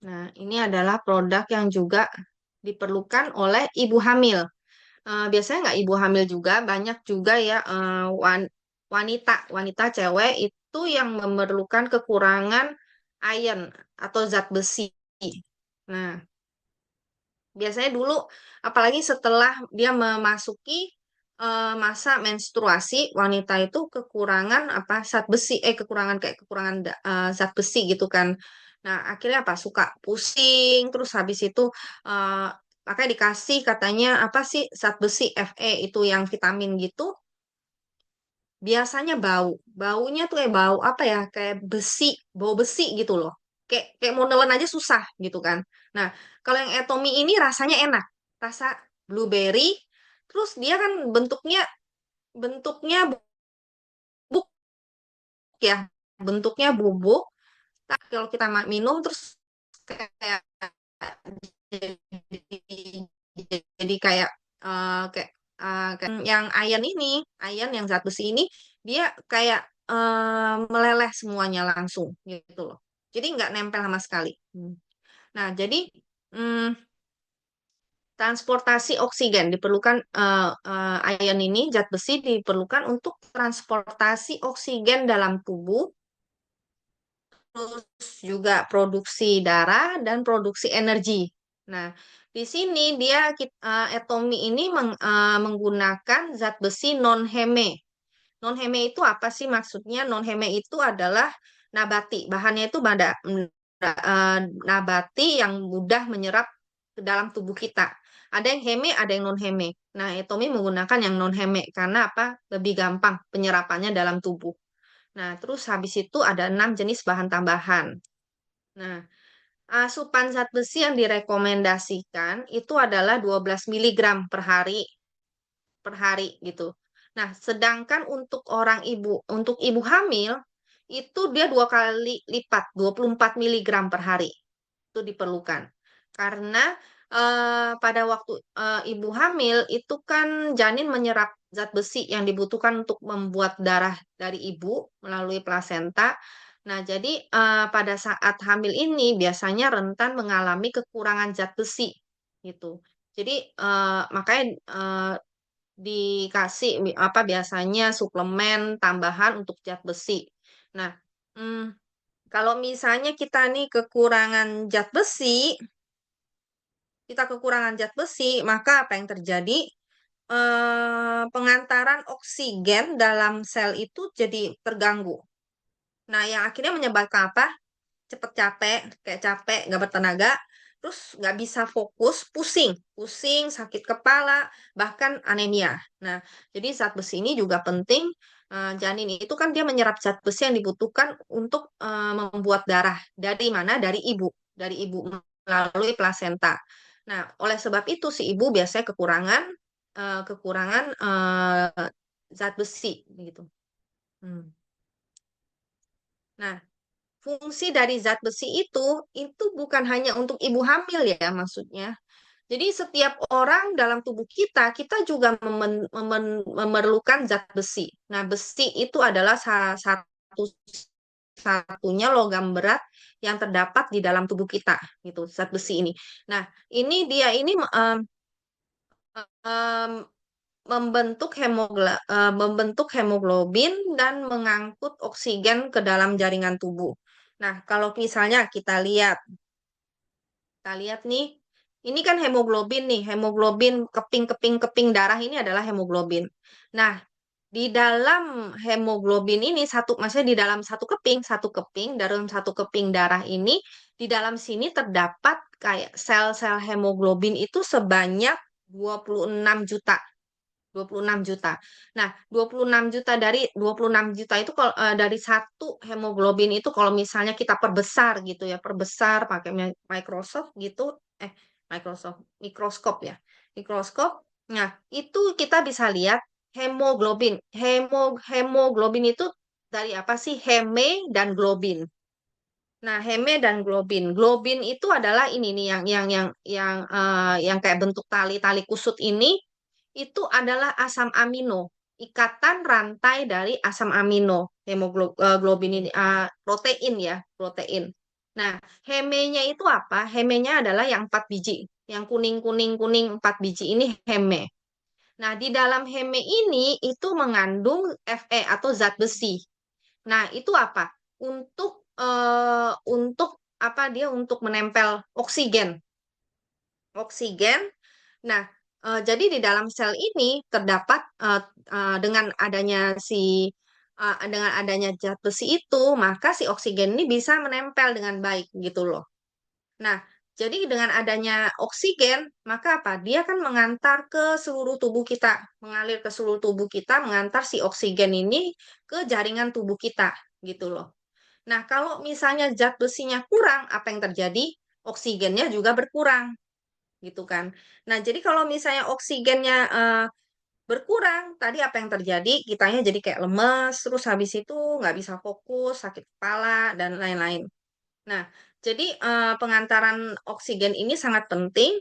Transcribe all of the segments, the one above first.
Nah, ini adalah produk yang juga diperlukan oleh ibu hamil. Biasanya nggak ibu hamil juga, banyak juga ya wanita, wanita cewek itu yang memerlukan kekurangan iron atau zat besi. Nah, biasanya dulu, apalagi setelah dia memasuki masa menstruasi, wanita itu kekurangan apa zat besi, kekurangan kayak kekurangan zat besi gitu kan. Nah, akhirnya apa? Suka pusing, terus habis itu eh, makanya dikasih katanya apa sih zat besi Fe itu yang vitamin gitu. Biasanya baunya tuh kayak bau apa ya? Kayak besi, bau besi gitu loh. Kayak mau nelen aja susah gitu kan. Nah, kalau yang Atomy ini rasanya enak, rasa blueberry, terus dia kan bentuknya bentuknya bubuk ya, bentuknya bubuk. Nah, kalau kita minum terus kayak jadi, jadi kayak yang iron ini, iron yang zat besi ini dia kayak meleleh semuanya langsung gitu loh. Jadi nggak nempel sama sekali. Nah, jadi mm, transportasi oksigen diperlukan ion ini zat besi diperlukan untuk transportasi oksigen dalam tubuh, terus juga produksi darah dan produksi energi. Nah, di sini Atomy ini menggunakan zat besi non-heme. Non-heme itu apa sih maksudnya? Non-heme itu adalah nabati. Bahannya itu nabati yang mudah menyerap ke dalam tubuh kita. Ada yang heme, ada yang non-heme. Nah, Atomy menggunakan yang non-heme karena apa? Lebih gampang penyerapannya dalam tubuh. Nah, terus habis itu ada 6 jenis bahan tambahan. Nah, asupan zat besi yang direkomendasikan itu adalah 12 miligram per hari gitu. Nah, sedangkan untuk ibu hamil itu dia 2 kali lipat, 24 miligram per hari itu diperlukan. Karena pada waktu ibu hamil itu kan janin menyerap zat besi yang dibutuhkan untuk membuat darah dari ibu melalui plasenta. Nah, jadi pada saat hamil ini biasanya rentan mengalami kekurangan zat besi gitu. Jadi makanya dikasih apa biasanya suplemen tambahan untuk zat besi. Nah, mm, kalau misalnya kita nih kita kekurangan zat besi, maka apa yang terjadi? Pengantaran oksigen dalam sel itu jadi terganggu. Nah, yang akhirnya menyebabkan apa? Cepet capek, kayak capek, nggak bertenaga, terus nggak bisa fokus, pusing, sakit kepala, bahkan anemia. Nah, jadi zat besi ini juga penting. Janin itu kan dia menyerap zat besi yang dibutuhkan untuk membuat darah. Dari mana? Dari ibu melalui plasenta. Nah, oleh sebab itu si ibu biasanya kekurangan zat besi gitu. Hmm. Nah, fungsi dari zat besi itu bukan hanya untuk ibu hamil ya maksudnya. Jadi setiap orang dalam tubuh kita juga memerlukan zat besi. Nah, besi itu adalah salah satunya logam berat yang terdapat di dalam tubuh kita, gitu, zat besi ini. Nah, ini em, membentuk hemoglobin dan mengangkut oksigen ke dalam jaringan tubuh. Nah, kalau misalnya kita lihat nih, ini kan hemoglobin nih, hemoglobin keping-keping darah ini adalah hemoglobin. Nah, di dalam hemoglobin ini maksudnya di dalam dalam satu keping darah ini, di dalam sini terdapat kayak sel-sel hemoglobin itu sebanyak 26 juta. 26 juta. Nah, 26 juta itu kalau dari satu hemoglobin itu kalau misalnya kita perbesar gitu ya, perbesar pakai Microsoft gitu, eh Microsoft mikroskop ya. Mikroskop. Nah, itu kita bisa lihat hemoglobin itu dari apa sih? Heme dan globin. Nah, heme dan globin. Globin itu adalah ini nih yang kayak bentuk tali-tali kusut ini itu adalah asam amino, ikatan rantai dari asam amino, globin ini protein ya, protein. Nah, hemenya itu apa? Hemenya adalah yang 4 biji. Yang kuning-kuning-kuning 4 biji ini heme. Nah, di dalam heme ini itu mengandung Fe atau zat besi. Nah, itu apa? Untuk apa dia untuk menempel oksigen. Oksigen. Nah, jadi di dalam sel ini terdapat dengan adanya zat besi itu, maka si oksigen ini bisa menempel dengan baik gitu loh. Nah, jadi dengan adanya oksigen, maka apa? Dia kan mengantar ke seluruh tubuh kita, mengalir ke seluruh tubuh kita, mengantar si oksigen ini ke jaringan tubuh kita, gitu loh. Nah, kalau misalnya zat besinya kurang, apa yang terjadi? Oksigennya juga berkurang, gitu kan. Nah, jadi kalau misalnya oksigennya berkurang, tadi apa yang terjadi? Kitanya jadi kayak lemes, terus habis itu nggak bisa fokus, sakit kepala, dan lain-lain. Nah, jadi pengantaran oksigen ini sangat penting.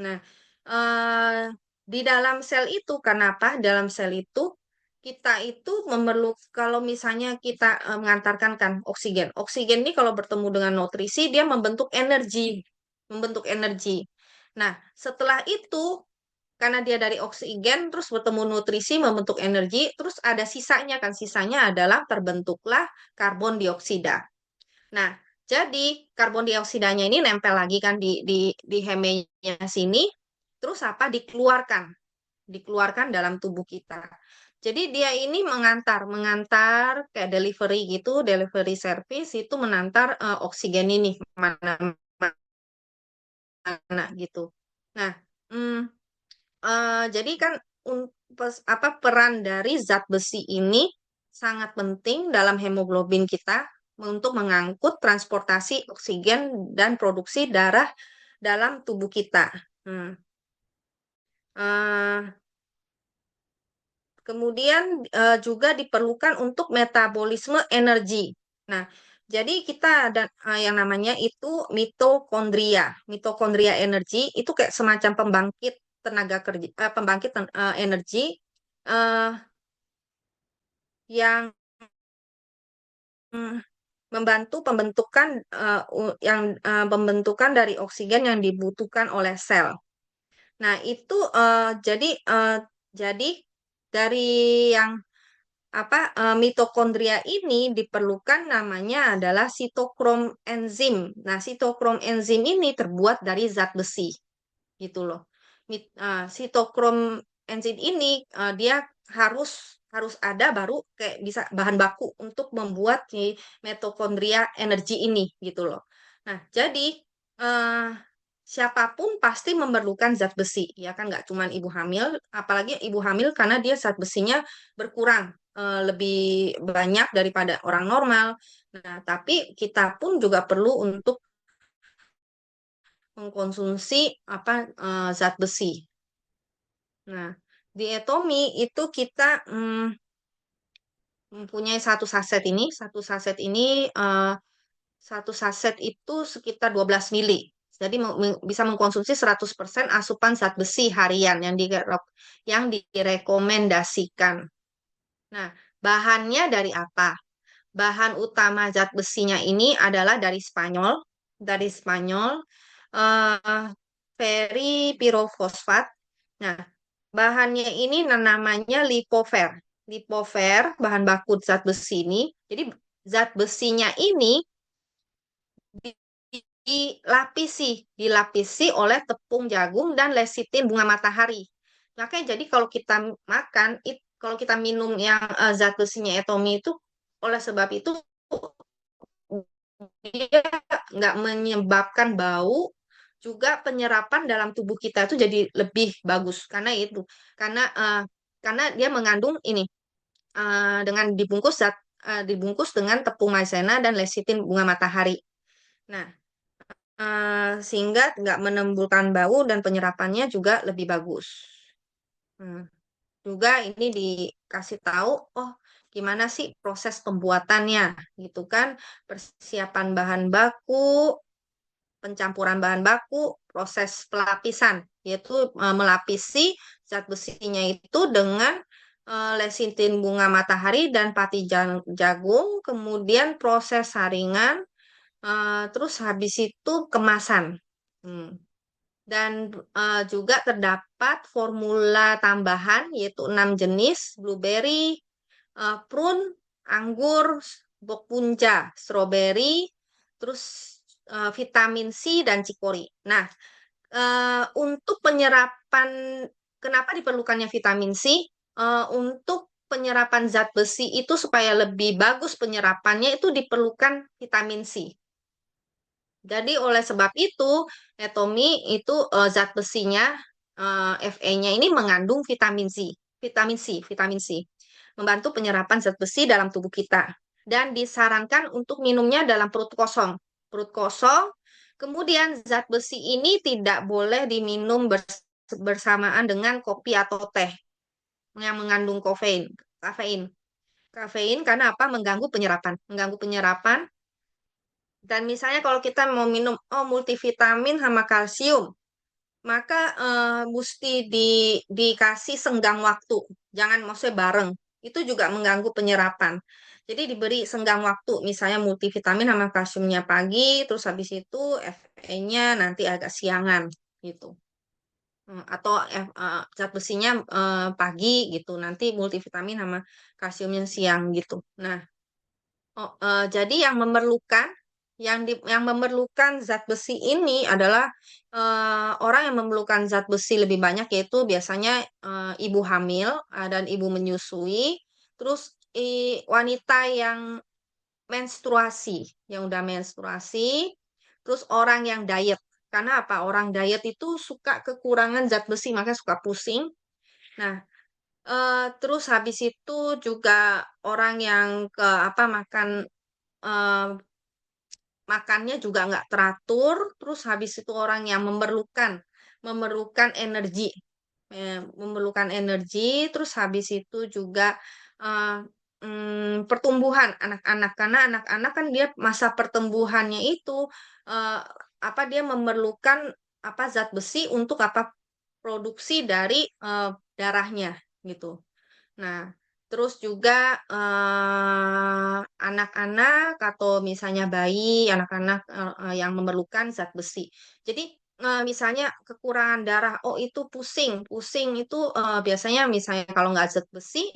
Nah, eh, di dalam sel itu, kenapa? Dalam sel itu kita itu memerlukan kalau misalnya kita mengantarkan kan oksigen. Oksigen ini kalau bertemu dengan nutrisi dia membentuk energi. Nah, setelah itu karena dia dari oksigen terus bertemu nutrisi membentuk energi, terus ada sisanya kan sisanya adalah terbentuklah karbon dioksida. Nah, jadi karbon dioksidanya ini nempel lagi kan di hemenya sini, terus apa dikeluarkan dalam tubuh kita. Jadi dia ini mengantar kayak delivery gitu, delivery service itu mengantar oksigen ini kemana-mana gitu. Nah, mm, jadi kan apa peran dari zat besi ini sangat penting dalam hemoglobin kita untuk mengangkut transportasi oksigen dan produksi darah dalam tubuh kita. Hmm. Eh, Kemudian juga diperlukan untuk metabolisme energi. Nah, jadi kita ada yang namanya itu mitokondria. Mitokondria energi itu kayak semacam pembangkit tenaga kerja, energi eh, yang mm, membantu pembentukan dari oksigen yang dibutuhkan oleh sel. Nah, itu jadi dari yang mitokondria ini diperlukan namanya adalah sitokrom enzim. Nah, sitokrom enzim ini terbuat dari zat besi, gitu loh. Sitokrom enzim ini dia harus harus ada baru kayak bisa bahan baku untuk membuat si mitokondria energi ini, gitu loh. Nah, jadi eh, siapapun pasti memerlukan zat besi, ya kan nggak cuma ibu hamil, apalagi ibu hamil karena dia zat besinya berkurang lebih banyak daripada orang normal. Nah, tapi kita pun juga perlu untuk mengkonsumsi zat besi. Nah, di Etomi itu kita mempunyai satu saset itu sekitar 12 mili. Jadi bisa mengkonsumsi 100% asupan zat besi harian yang direkomendasikan. Nah, bahannya dari apa? Bahan utama zat besinya ini adalah dari Spanyol, eh ferripirofosfat. Nah, bahannya ini namanya lipover. Lipover, bahan baku zat besi ini. Jadi zat besinya ini di- dilapisi oleh tepung jagung dan lesitin bunga matahari. Makanya jadi kalau kita minum yang zat besinya Etomi itu, oleh sebab itu dia nggak menyebabkan bau, juga penyerapan dalam tubuh kita itu jadi lebih bagus karena dia mengandung ini dengan dibungkus dengan tepung maizena dan lecitin bunga matahari. Nah, sehingga nggak menimbulkan bau dan penyerapannya juga lebih bagus. Hmm. Juga ini dikasih tahu, oh gimana sih proses pembuatannya, gitu kan? Persiapan bahan baku, pencampuran bahan baku, proses pelapisan, yaitu melapisi zat besinya itu dengan lecitin bunga matahari dan pati jagung, kemudian proses saringan, Terus habis itu kemasan. Hmm. Dan juga terdapat formula tambahan yaitu 6 jenis blueberry, prune, anggur, bok punca, stroberi, terus vitamin C dan cikori. Nah, untuk penyerapan, kenapa diperlukannya vitamin C? Untuk penyerapan zat besi itu supaya lebih bagus penyerapannya itu diperlukan vitamin C. Jadi oleh sebab itu, Tommy itu zat besinya Fe-nya ini mengandung vitamin C, vitamin C, membantu penyerapan zat besi dalam tubuh kita dan disarankan untuk minumnya dalam perut kosong. Perut kosong. Kemudian zat besi ini tidak boleh diminum bersamaan dengan kopi atau teh yang mengandung kafein. Kafein. Kafein karena apa? Mengganggu penyerapan. Mengganggu penyerapan. Dan misalnya kalau kita mau minum multivitamin sama kalsium, maka mesti dikasih senggang waktu. Jangan maksudnya bareng. Itu juga mengganggu penyerapan. Jadi diberi senggang waktu, misalnya multivitamin sama kalsiumnya pagi, terus habis itu Fe-nya nanti agak siangan gitu. Atau zat besinya pagi gitu, nanti multivitamin sama kalsiumnya siang gitu. Nah, jadi yang memerlukan zat besi ini adalah orang yang memerlukan zat besi lebih banyak yaitu biasanya ibu hamil dan ibu menyusui, terus wanita yang menstruasi, yang udah menstruasi, terus orang yang diet. Karena apa? Orang diet itu suka kekurangan zat besi, makanya suka pusing. Nah, terus habis itu juga orang yang ke apa makan eh, makannya juga nggak teratur, terus habis itu orang yang memerlukan energi, memerlukan energi, terus habis itu juga eh, pertumbuhan anak-anak karena anak-anak kan dia masa pertumbuhannya itu eh, apa dia memerlukan apa zat besi untuk apa produksi dari darahnya gitu. Nah, terus juga anak-anak atau misalnya bayi, anak-anak yang memerlukan zat besi. Jadi misalnya kekurangan darah, oh itu pusing, pusing itu biasanya misalnya kalau nggak zat besi,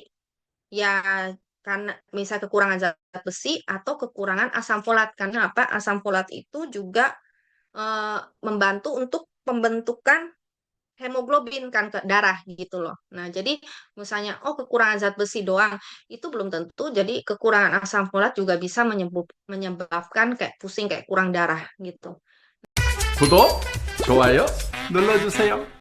ya karena misalnya kekurangan zat besi atau kekurangan asam folat. Karena apa? Asam folat itu juga eh, membantu untuk pembentukan hemoglobin kan ke darah gitu loh. Nah, jadi misalnya kekurangan zat besi doang itu belum tentu. Jadi kekurangan asam folat juga bisa menyebabkan kayak pusing kayak kurang darah gitu. 구독, 좋아요 눌러주세요.